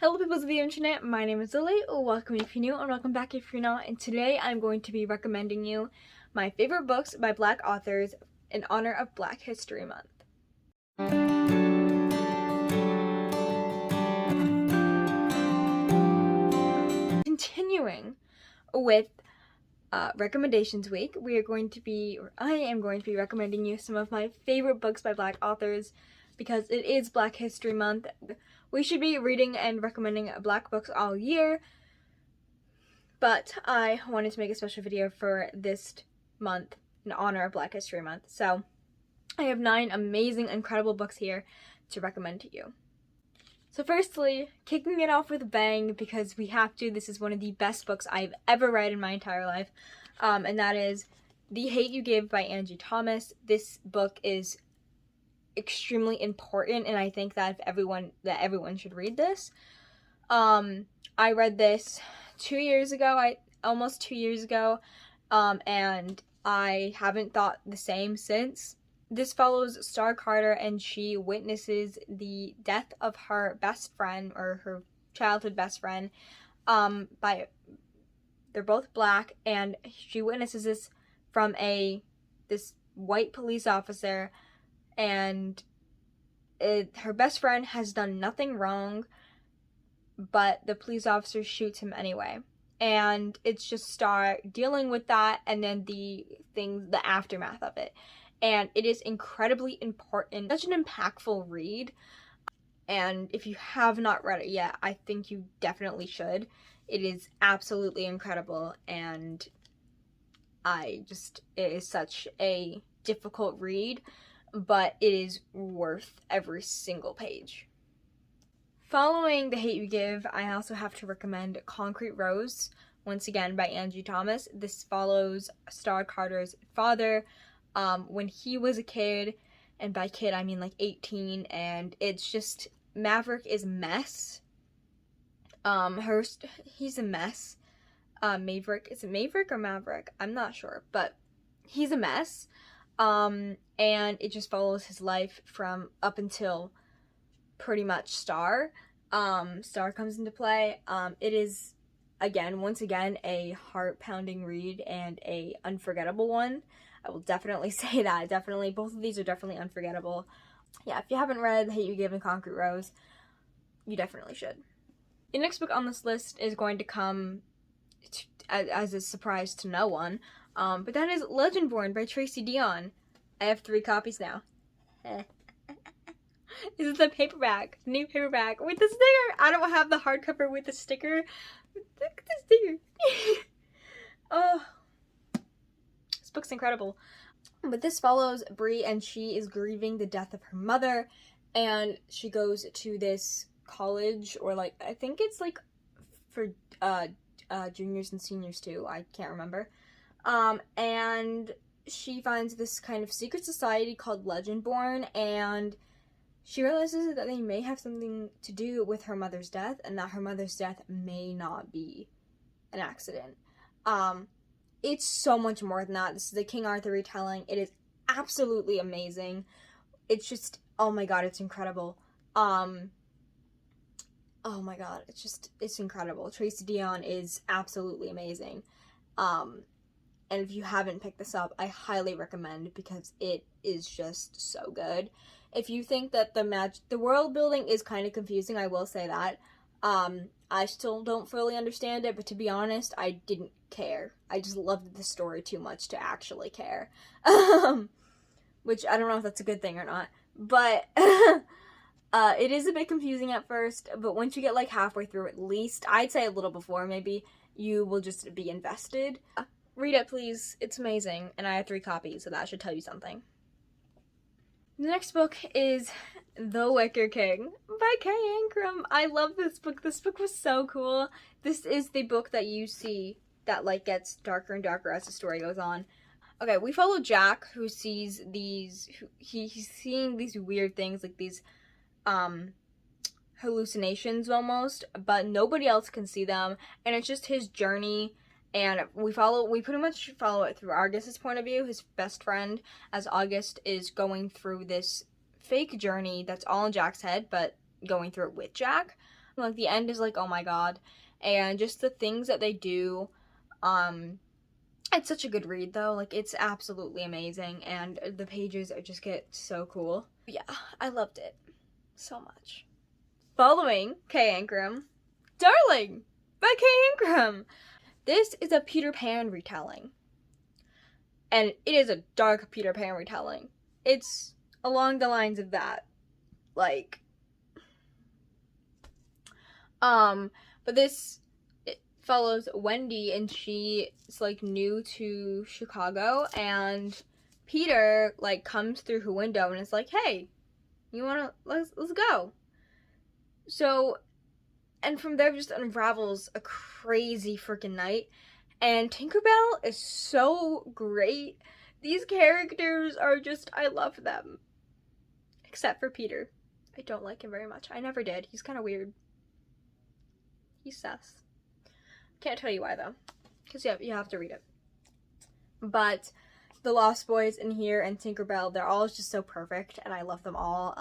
Hello peoples of the internet, my name is Lily, welcome if you're new and welcome back if you're not, and today I'm going to be recommending you my favorite books by Black authors in honor of Black History Month. Continuing with recommendations week, I am going to be recommending you some of my favorite books by Black authors because it is Black History Month. We should be reading and recommending Black books all year, but I wanted to make a special video for this month in honor of Black History Month. So I have 9 amazing, incredible books here to recommend to you. So firstly, kicking it off with a bang because we have to, this is one of the best books I've ever read in my entire life, and that is The Hate U Give by Angie Thomas. This book is extremely important, and I think that everyone should read this. I read this almost 2 years ago, and I haven't thought the same since. This follows Star Carter, and she witnesses the death of her best friend, or her childhood best friend. They're both Black, and she witnesses this from this white police officer, and her best friend has done nothing wrong, but the police officer shoots him anyway. And it's just Star dealing with that, and then the aftermath of it. And it is incredibly important, such an impactful read. And if you have not read it yet, I think you definitely should. It is absolutely incredible, and it is such a difficult read, but it is worth every single page. Following The Hate U Give, I also have to recommend Concrete Rose, once again by Angie Thomas. This follows Star Carter's father when he was a kid, and by kid I mean like 18, and it's just, Maverick is a mess. He's a mess. Maverick, is it Maverick or Maverick? I'm not sure, but he's a mess. And it just follows his life from up until pretty much Star. Star comes into play. It is, once again, a heart-pounding read and a unforgettable one. I will definitely say that. Definitely, both of these are definitely unforgettable. Yeah, if you haven't read The Hate U Give and Concrete Rose, you definitely should. The next book on this list is going to come as a surprise to no one, but that is Legendborn by Tracy Deonn. I have 3 copies now. This is the paperback, new paperback with the sticker. I don't have the hardcover with the sticker. Look at the sticker. Oh, this book's incredible. But this follows Bree, and she is grieving the death of her mother, and she goes to this college, or like, I think it's like for juniors and seniors too, I can't remember. And she finds this kind of secret society called Legendborn, and she realizes that they may have something to do with her mother's death, and that her mother's death may not be an accident. It's so much more than that. This is the King Arthur retelling. It is absolutely amazing. It's just, oh my god, it's incredible. Oh my god, it's incredible. Tracy Deonn is absolutely amazing. And if you haven't picked this up, I highly recommend, because it is just so good. If you think that the world building is kind of confusing, I will say that. I still don't fully understand it, but to be honest, I didn't care. I just loved the story too much to actually care. Which I don't know if that's a good thing or not, but it is a bit confusing at first, but once you get like halfway through, at least, I'd say a little before maybe, you will just be invested. Read it, please. It's amazing, and I have 3 copies, so that should tell you something. The next book is The Wicker King by Kay Ingram. I love this book. This book was so cool. This is the book that you see that like gets darker and darker as the story goes on. Okay, we follow Jack, who sees he's seeing these weird things, like these hallucinations almost, but nobody else can see them, and it's just his journey. And we pretty much follow it through August's point of view, his best friend, as August is going through this fake journey that's all in Jack's head, but going through it with Jack. Like, the end is like, oh my god. And just the things that they do, it's such a good read, though. Like, it's absolutely amazing, and the pages just get so cool. Yeah, I loved it so much. Following K. Ingram, Darling by K. Ingram. This is a Peter Pan retelling, and it is a dark Peter Pan retelling. It's along the lines of that, like, but this, it follows Wendy, and she is, like, new to Chicago, and Peter, like, comes through her window and is like, hey, you wanna, let's go. So, and from there just unravels a crazy freaking night, and Tinkerbell is so great. These characters are just, I love them. Except for Peter. I don't like him very much. I never did. He's kind of weird. He's sus. Can't tell you why, though, because you have to read it. But the Lost Boys in here and Tinkerbell, they're all just so perfect, and I love them all.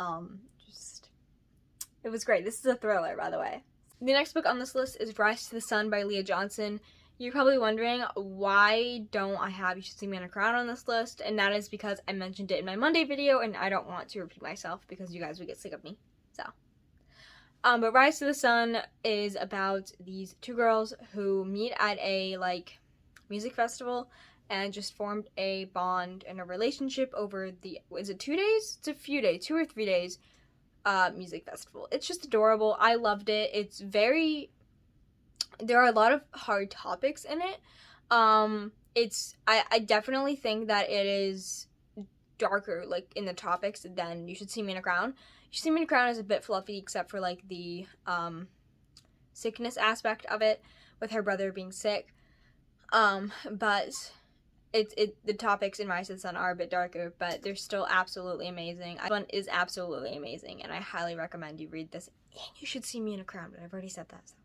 It was great. This is a thriller, by the way. The next book on this list is Rise to the Sun by Leah Johnson. You're probably wondering, why don't I have You Should See Me in a Crown on this list? And that is because I mentioned it in my Monday video, and I don't want to repeat myself because you guys would get sick of me. So, but Rise to the Sun is about these two girls who meet at a, like, music festival and just formed a bond and a relationship over the, is it 2 days? It's a few days, 2 or 3 days. Music festival. It's just adorable. I loved it. It's very, there are a lot of hard topics in it. I definitely think that it is darker, like, in the topics than You Should See Me in a Crown. You Should See Me in a Crown is a bit fluffy, except for, like, the sickness aspect of it, with her brother being sick. But the topics in Rise to the Sun are a bit darker, but they're still absolutely amazing. This one is absolutely amazing, and I highly recommend you read this. And You Should See Me in a Crown, but I've already said that. So.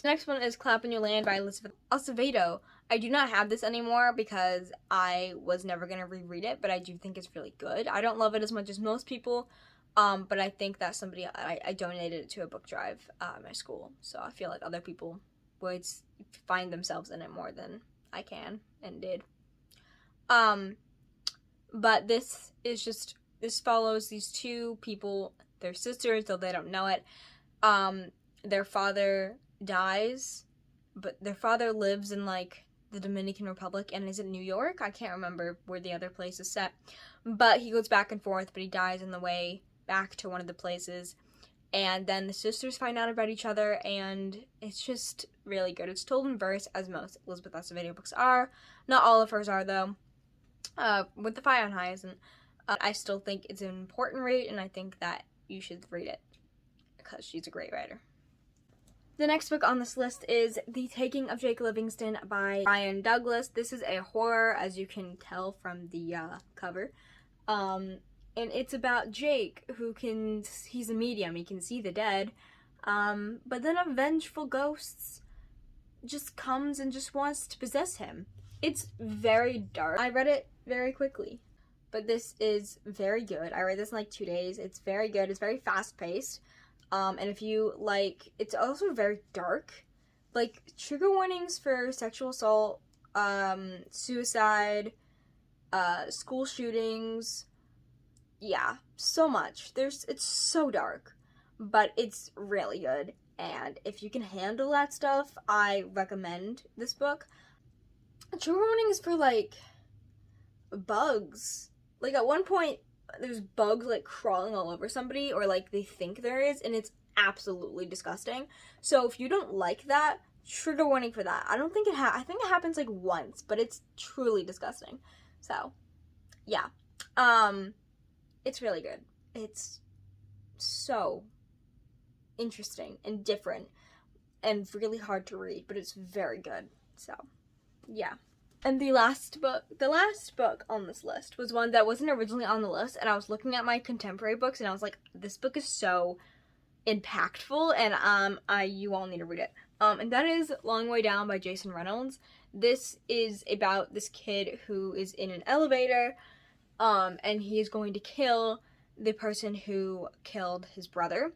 The next one is Clap When You Land by Elizabeth Acevedo. I do not have this anymore because I was never going to reread it, but I do think it's really good. I don't love it as much as most people, but I think that I donated it to a book drive at my school, so I feel like other people would find themselves in it more than I can and did. But this follows these two people, they're sisters, though they don't know it. Their father dies, but their father lives in, like, the Dominican Republic and is in New York. I can't remember where the other place is set, but he goes back and forth, but he dies on the way back to one of the places, and then the sisters find out about each other, and it's just really good. It's told in verse, as most Elizabeth Acevedo books are. Not all of hers are, though. With the Fire on Hyacinth, I still think it's an important read, and I think that you should read it because she's a great writer. The next book on this list is The Taking of Jake Livingston by Brian Douglas. This is a horror, as you can tell from the cover, and it's about Jake, he's a medium, he can see the dead, but then a vengeful ghost just comes and just wants to possess him. It's very dark. I read it very quickly, but this is very good. I read this in like 2 days. It's very good. It's very fast-paced, and if you like, it's also very dark. Like, trigger warnings for sexual assault, suicide, school shootings, yeah, so much. It's so dark, but it's really good, and if you can handle that stuff, I recommend this book. Trigger warnings for, like, bugs. Like, at one point, there's bugs, like, crawling all over somebody, or, like, they think there is, and it's absolutely disgusting. So if you don't like that, trigger warning for that. I think it happens, like, once, but it's truly disgusting. So, yeah. It's really good. It's so interesting and different and really hard to read, but it's very good. So, yeah. And the last book on this list was one that wasn't originally on the list, and I was looking at my contemporary books, and I was like, this book is so impactful, and you all need to read it. And that is Long Way Down by Jason Reynolds. This is about this kid who is in an elevator, and he is going to kill the person who killed his brother.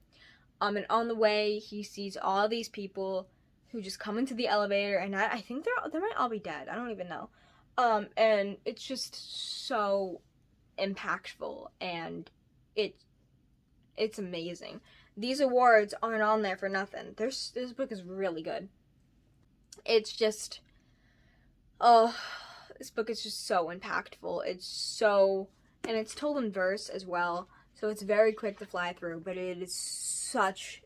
And on the way, he sees all these people who just come into the elevator, and I think they might all be dead. I don't even know. And it's just so impactful, and it's amazing. These awards aren't on there for nothing. This book is really good. It's just, this book is just so impactful. And it's told in verse as well, so it's very quick to fly through, but it is such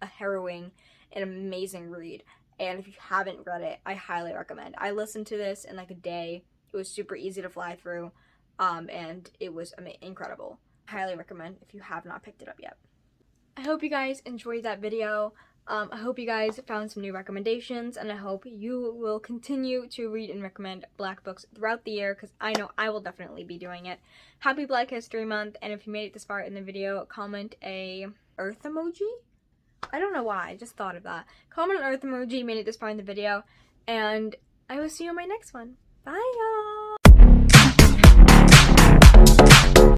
a harrowing and amazing read. And if you haven't read it, I highly recommend. I listened to this in like a day. It was super easy to fly through, and it was incredible. Highly recommend if you have not picked it up yet. I hope you guys enjoyed that video. I hope you guys found some new recommendations, and I hope you will continue to read and recommend Black books throughout the year, because I know I will definitely be doing it. Happy Black History Month, and if you made it this far in the video, comment a earth emoji? I don't know why, I just thought of that. Comment an earth emoji, made it this far in the video, and I will see you in my next one. Bye, y'all!